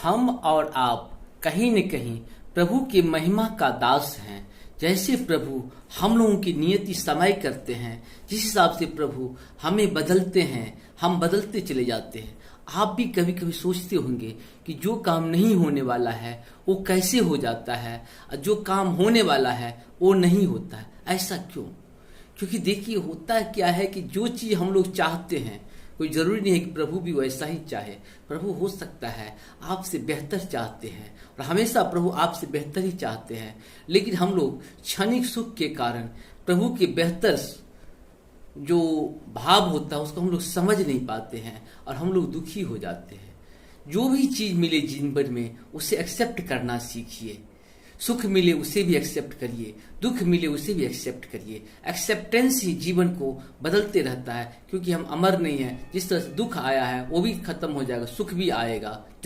हम और आप कहीं न कहीं प्रभु की महिमा का दास हैं। जैसे प्रभु हम लोगों की नियति समय करते हैं, जिस हिसाब से प्रभु हमें बदलते हैं, हम बदलते चले जाते हैं। आप भी कभी कभी सोचते होंगे कि जो काम नहीं होने वाला है वो कैसे हो जाता है, जो काम होने वाला है वो नहीं होता है। ऐसा क्यों? क्योंकि देखिए, होता क्या है कि जो चीज हम लोग चाहते हैं, कोई जरूरी नहीं है कि प्रभु भी वैसा ही चाहे। प्रभु हो सकता है आपसे बेहतर चाहते हैं, और हमेशा प्रभु आपसे बेहतर ही चाहते हैं, लेकिन हम लोग क्षणिक सुख के कारण प्रभु के बेहतर जो भाव होता है उसको हम लोग समझ नहीं पाते हैं और हम लोग दुखी हो जाते हैं। जो भी चीज मिले जीवन में उसे एक्सेप्ट करना सीखिए। सुख मिले उसे भी एक्सेप्ट करिए, दुख मिले उसे भी एक्सेप्ट करिए। एक्सेप्टेंस ही जीवन को बदलते रहता है, क्योंकि हम अमर नहीं है। जिस तरह से दुख आया है वो भी खत्म हो जाएगा, सुख भी आएगा।